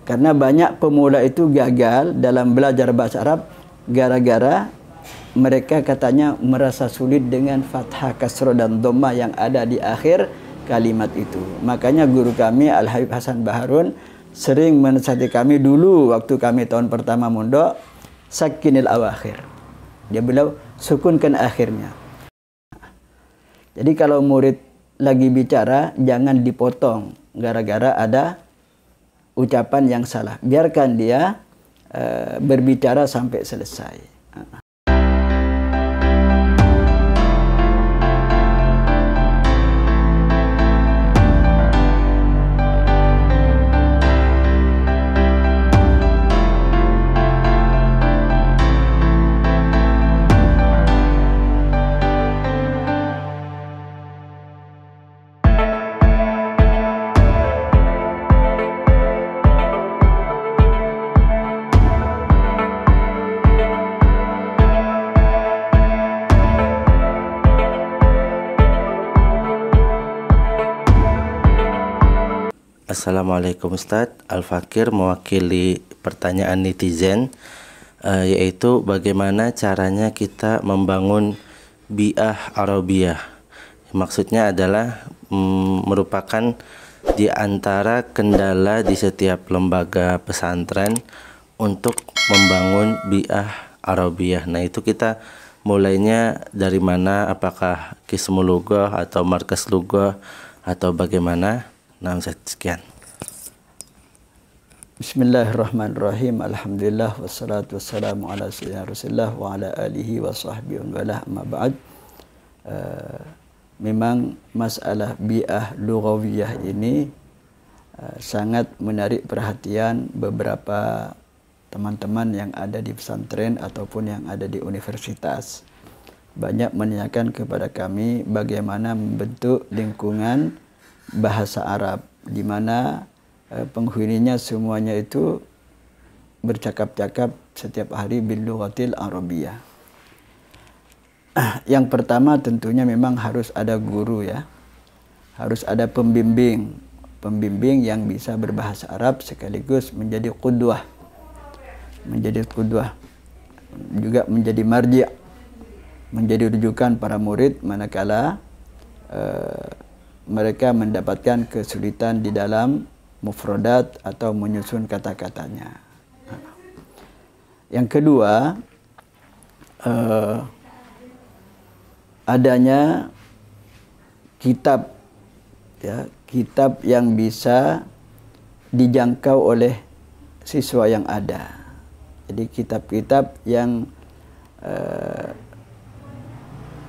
Karena banyak pemula itu gagal dalam belajar bahasa Arab gara-gara mereka katanya merasa sulit dengan fathah, kasroh, dan dhammah yang ada di akhir kalimat itu. Makanya guru kami Al-Habib Hasan Baharun sering menasihati kami dulu waktu kami tahun pertama mondok, sakinil awakhir. Dia bilang sukunkan akhirnya. Jadi kalau murid lagi bicara jangan dipotong gara-gara ada ucapan yang salah. Biarkan dia berbicara sampai selesai. Assalamualaikum Ustadz, Al-Fakir mewakili pertanyaan netizen, yaitu bagaimana caranya kita membangun bi'ah Arabiyah. Maksudnya adalah merupakan di antara kendala di setiap lembaga pesantren untuk membangun bi'ah Arabiyah. Nah itu kita mulainya dari mana? Apakah Qismul Lughah atau Markas Lughah atau bagaimana? Nah, sekian. Bismillahirrahmanirrahim. Alhamdulillah wassalatu wassalamu ala sayyidina Rasulillah wa ala alihi wa sahbihi wa ala amma ba'd. Memang masalah bi'ah lughawiyah ini sangat menarik perhatian beberapa teman-teman yang ada di pesantren ataupun yang ada di universitas. Banyak menanyakan kepada kami bagaimana membentuk lingkungan bahasa Arab di mana penghuninya semuanya itu bercakap-cakap setiap hari bil lughatil arabiyah. Yang pertama tentunya memang harus ada guru ya. Harus ada pembimbing yang bisa berbahasa Arab sekaligus menjadi qudwah. Juga menjadi marji', menjadi rujukan para murid manakala mereka mendapatkan kesulitan di dalam mufradat atau menyusun kata-katanya. Yang kedua, adanya kitab ya, kitab yang bisa dijangkau oleh siswa yang ada. Jadi kitab-kitab yang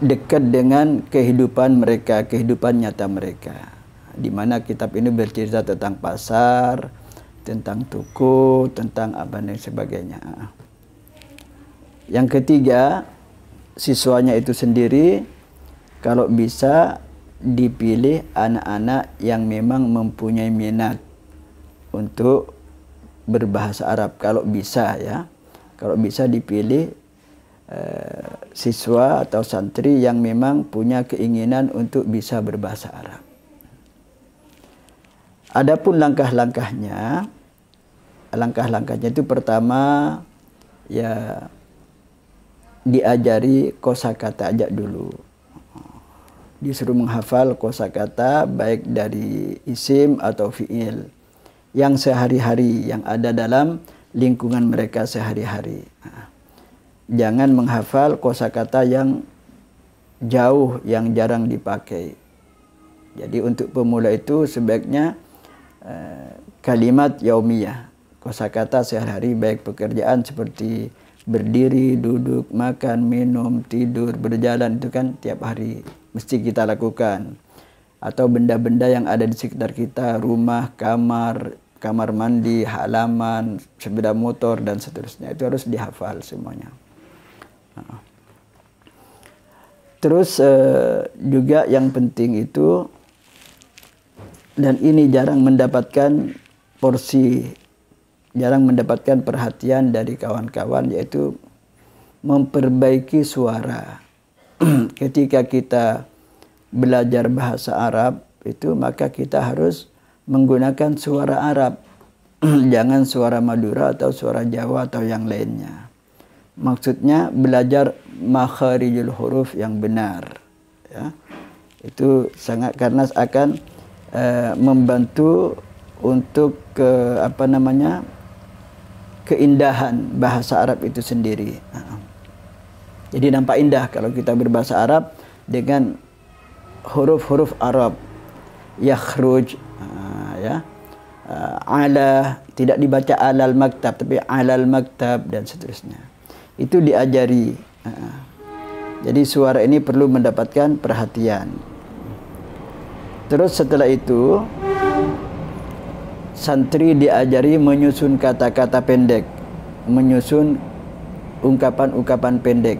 dekat dengan kehidupan mereka, kehidupan nyata mereka. Di mana kitab ini bercerita tentang pasar, tentang toko, tentang apa dan sebagainya. Yang ketiga, siswanya itu sendiri kalau bisa dipilih anak-anak yang memang mempunyai minat untuk berbahasa Arab. Kalau bisa ya, kalau bisa dipilih siswa atau santri yang memang punya keinginan untuk bisa berbahasa Arab. Adapun langkah-langkahnya itu pertama ya diajari kosakata aja dulu. Disuruh menghafal kosakata baik dari isim atau fiil yang sehari-hari yang ada dalam lingkungan mereka sehari-hari. Jangan menghafal kosakata yang jauh, yang jarang dipakai. Jadi untuk pemula itu sebaiknya kalimat yaumiyah, kosakata sehari-hari baik pekerjaan seperti berdiri, duduk, makan, minum, tidur, berjalan itu kan tiap hari mesti kita lakukan. Atau benda-benda yang ada di sekitar kita, rumah, kamar mandi, halaman, sepeda motor dan seterusnya itu harus dihafal semuanya. Terus juga yang penting itu, dan ini jarang mendapatkan porsi, jarang mendapatkan perhatian dari kawan-kawan, yaitu memperbaiki suara. Ketika kita belajar bahasa Arab itu, maka kita harus menggunakan suara Arab. Jangan suara Madura atau suara Jawa atau yang lainnya. Maksudnya belajar makharijul huruf yang benar. Ya. Itu sangat, karena akan membantu untuk keindahan bahasa Arab itu sendiri. Jadi nampak indah kalau kita berbahasa Arab dengan huruf-huruf Arab. Yakhruj, ala, tidak dibaca alal maktab tapi alal maktab dan seterusnya. Itu diajari. Jadi suara ini perlu mendapatkan perhatian. Terus setelah itu santri diajari menyusun kata-kata pendek, menyusun ungkapan-ungkapan pendek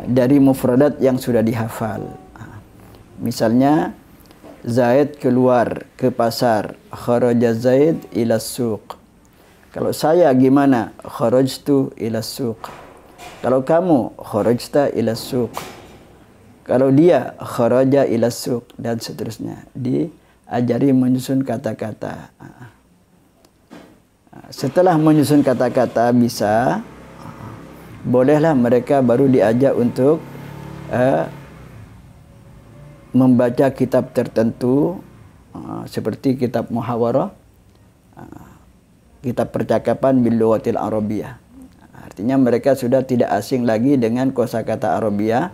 dari mufradat yang sudah dihafal. Misalnya Zaid keluar ke pasar, kharaja Zaid ila suq. Kalau saya gimana? Kharajtu ila suq. Kalau kamu, kharajta ila suq. Kalau dia, kharaja ila suq, dan seterusnya. Diajari menyusun kata-kata. Setelah menyusun kata-kata bisa, bolehlah mereka baru diajak untuk membaca kitab tertentu seperti kitab muhawarah, kitab percakapan bil lughatil arabiyyah. Artinya mereka sudah tidak asing lagi dengan kosakata Arabiah,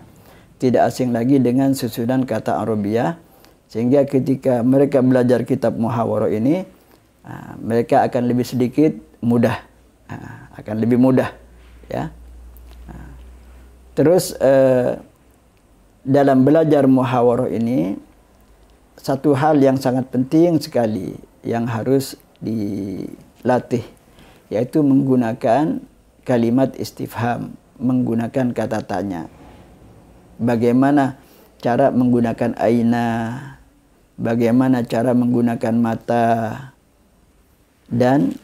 tidak asing lagi dengan susunan kata Arabiah, sehingga ketika mereka belajar kitab muhawarah ini mereka akan lebih sedikit mudah, akan lebih mudah, ya. Terus dalam belajar muhawarah ini satu hal yang sangat penting sekali yang harus dilatih, yaitu menggunakan kalimat istifham, menggunakan kata tanya. Bagaimana cara menggunakan aina, bagaimana cara menggunakan mata, dan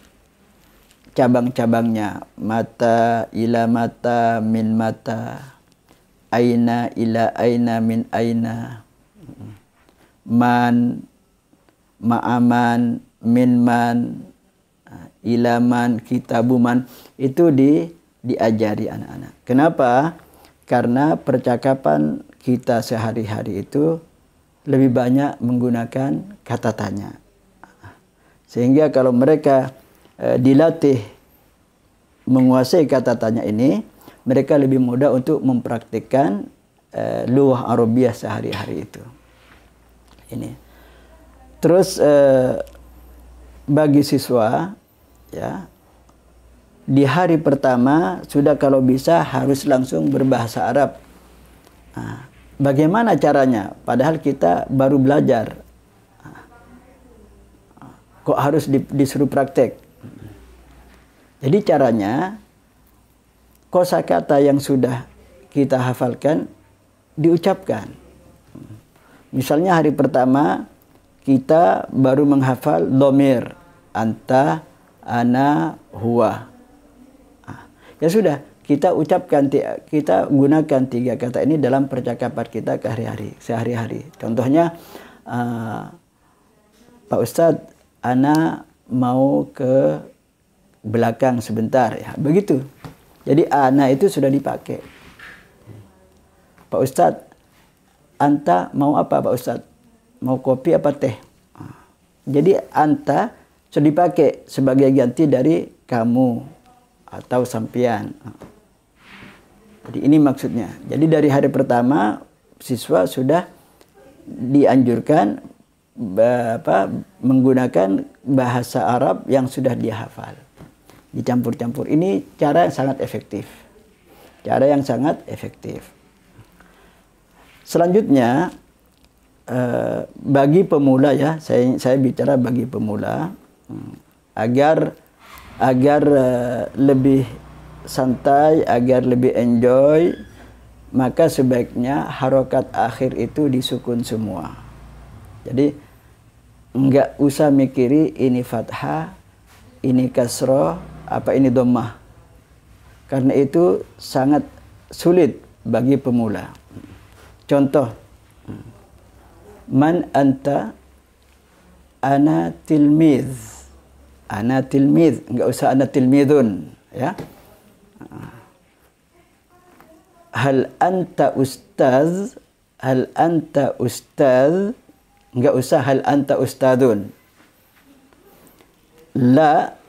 cabang-cabangnya. Mata, ila mata, min mata, aina, ila aina, min aina, man, ma'aman, min man, ilaman, kitabuman. Itu diajari anak-anak. Kenapa? Karena percakapan kita sehari-hari itu lebih banyak menggunakan kata tanya. Sehingga kalau mereka dilatih menguasai kata tanya ini, mereka lebih mudah untuk mempraktikkan lughah Arabiah sehari-hari itu. Ini. Terus bagi siswa, ya, di hari pertama sudah kalau bisa harus langsung berbahasa Arab. Bagaimana caranya? Padahal kita baru belajar. Kok harus disuruh praktek? Jadi caranya, kosakata yang sudah kita hafalkan diucapkan. Misalnya hari pertama kita baru menghafal dhamir, anta, ana, huwa. Ya sudah, kita ucapkan, kita gunakan 3 kata ini dalam percakapan kita sehari-hari. Contohnya, Pak Ustadz, ana mau ke belakang sebentar, ya begitu. Jadi ana itu sudah dipakai. Pak Ustadz, anta mau apa Pak Ustadz? Mau kopi apa teh? Jadi anta sudah dipakai sebagai ganti dari kamu atau sampian. Jadi ini maksudnya. Jadi dari hari pertama siswa sudah dianjurkan menggunakan bahasa Arab yang sudah dia hafal. Dicampur-campur. Ini cara yang sangat efektif. Cara yang sangat efektif. Selanjutnya bagi pemula, ya, saya bicara bagi pemula, agar lebih santai, agar lebih enjoy, maka sebaiknya harokat akhir itu disukun semua. Jadi enggak usah mikiri ini fathah, ini kasroh, apa ini dhammah. Karena itu sangat sulit bagi pemula. Contoh, man anta, ana tilmiz. Ana tilmiz, enggak usah ana tilmizun, ya. Hal anta ustaz, hal anta ustaz, enggak usah hal anta ustadun. La,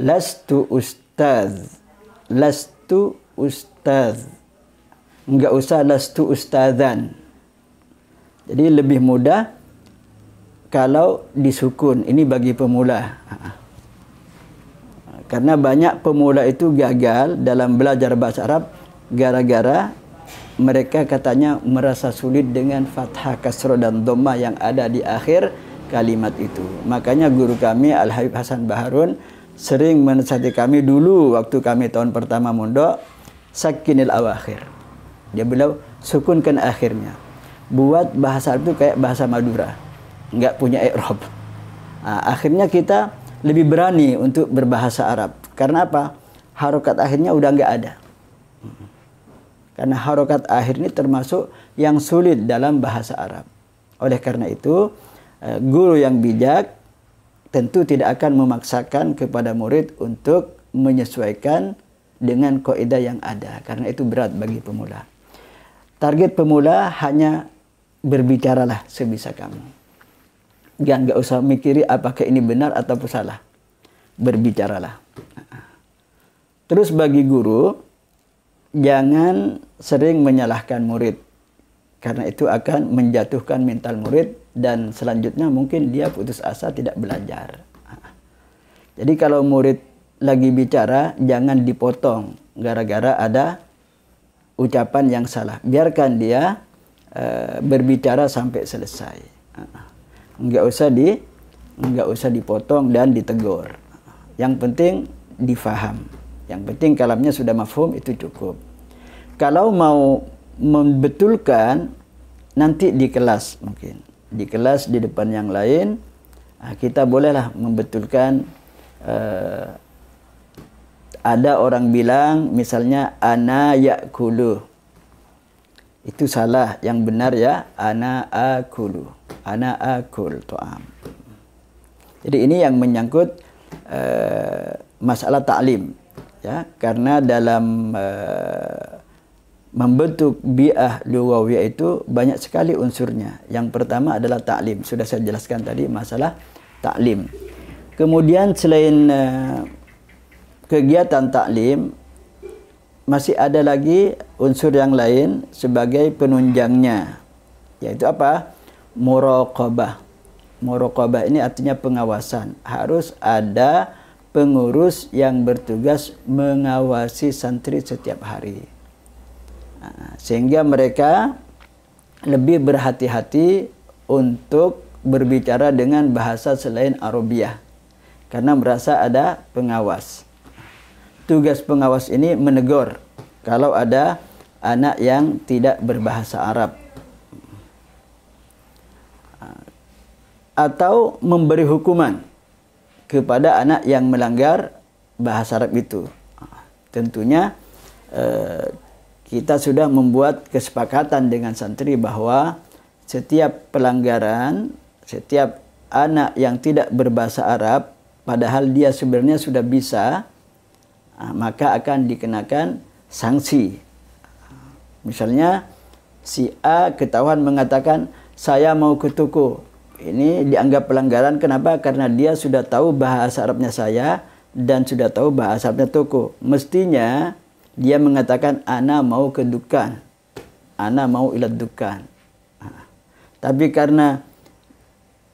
lastu ustaz, lastu ustaz, enggak usah lastu ustazan. Jadi lebih mudah kalau disukun. Ini bagi pemula. Karena banyak pemula itu gagal dalam belajar bahasa Arab gara-gara mereka katanya merasa sulit dengan fathah, kasrah dan dhamma yang ada di akhir kalimat itu. Makanya guru kami Al-Habib Hasan Baharun sering menasihati kami dulu waktu kami tahun pertama mondok, sakinil awakhir. Dia bilang sukunkan akhirnya. Buat bahasa Arab itu kayak bahasa Madura, nggak punya i'rab. Akhirnya kita lebih berani untuk berbahasa Arab. Karena apa? Harokat akhirnya udah nggak ada. Karena harokat akhir ini termasuk yang sulit dalam bahasa Arab. Oleh karena itu, guru yang bijak tentu tidak akan memaksakan kepada murid untuk menyesuaikan dengan kaidah yang ada. Karena itu berat bagi pemula. Target pemula hanya berbicaralah sebisa kamu. Nggak usah mikiri apakah ini benar ataupun salah. Berbicaralah. Terus bagi guru, jangan sering menyalahkan murid. Karena itu akan menjatuhkan mental murid dan selanjutnya mungkin dia putus asa tidak belajar. Jadi kalau murid lagi bicara, jangan dipotong gara-gara ada ucapan yang salah. Biarkan dia berbicara sampai selesai. Enggak usah dipotong dan ditegur. Yang penting difaham. Yang penting kalamnya sudah mafhum, itu cukup. Kalau mau membetulkan nanti di kelas mungkin. Di kelas di depan yang lain kita bolehlah membetulkan. Ada orang bilang misalnya ana yakulu. Itu salah, yang benar ya ana akulu. Ana akul ta'am. Jadi ini yang menyangkut masalah ta'lim. Ya, karena dalam membentuk bi'ah lughawiyah itu banyak sekali unsurnya. Yang pertama adalah ta'lim. Sudah saya jelaskan tadi masalah ta'lim. Kemudian selain kegiatan ta'lim, masih ada lagi unsur yang lain sebagai penunjangnya. Yaitu apa? Muraqabah. Muraqabah ini artinya pengawasan. Harus ada pengurus yang bertugas mengawasi santri setiap hari. Sehingga mereka lebih berhati-hati untuk berbicara dengan bahasa selain Arabiah. Karena merasa ada pengawas. Tugas pengawas ini menegur kalau ada anak yang tidak berbahasa Arab. Atau memberi hukuman kepada anak yang melanggar bahasa Arab itu. Tentunya kita sudah membuat kesepakatan dengan santri bahwa setiap pelanggaran, setiap anak yang tidak berbahasa Arab, padahal dia sebenarnya sudah bisa, maka akan dikenakan sanksi. Misalnya si A ketahuan mengatakan saya mau ke toko. Ini dianggap pelanggaran. Kenapa? Karena dia sudah tahu bahasa Arabnya saya dan sudah tahu bahasa Arabnya toko. Mestinya dia mengatakan ana mau ke dukan, ana mau ilat dukan. Tapi karena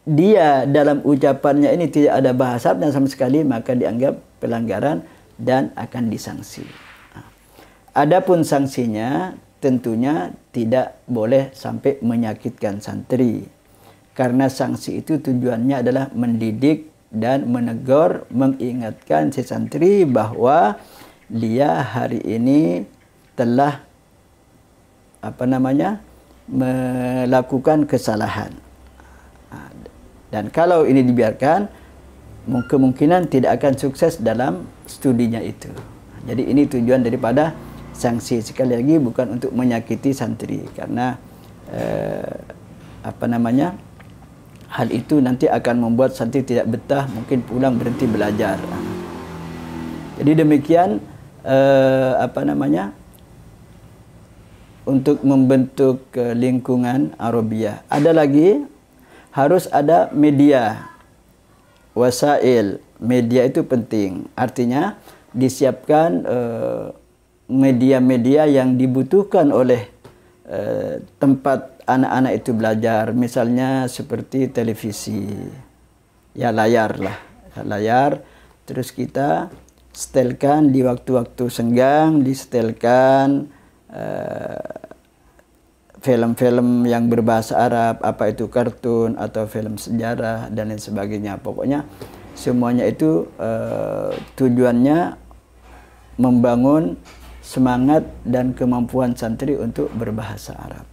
dia dalam ucapannya ini tidak ada bahasa Arabnya sama sekali, maka dianggap pelanggaran dan akan disangsi. Adapun sanksinya tentunya tidak boleh sampai menyakitkan santri. Karena sanksi itu tujuannya adalah mendidik dan menegur, mengingatkan si santri bahwa dia hari ini telah melakukan kesalahan. Dan kalau ini dibiarkan, kemungkinan tidak akan sukses dalam studinya itu. Jadi ini tujuan daripada sanksi. Sekali lagi bukan untuk menyakiti santri, karena hal itu nanti akan membuat santri tidak betah, mungkin pulang berhenti belajar. Jadi demikian untuk membentuk lingkungan Arabiyah. Ada lagi, harus ada media, wasail. Media itu penting. Artinya disiapkan media-media yang dibutuhkan oleh tempat anak-anak itu belajar, misalnya seperti televisi, ya layar lah, layar. Terus kita setelkan di waktu-waktu senggang, disetelkan film-film yang berbahasa Arab, apa itu kartun atau film sejarah dan lain sebagainya. Pokoknya semuanya itu tujuannya membangun semangat dan kemampuan santri untuk berbahasa Arab.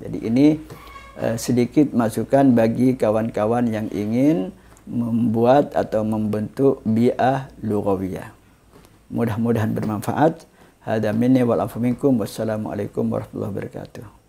Jadi ini sedikit masukan bagi kawan-kawan yang ingin membuat atau membentuk bi'ah lughawiyah. Mudah-mudahan bermanfaat. Hada minni wal afu minkum. Wassalamualaikum warahmatullahi wabarakatuh.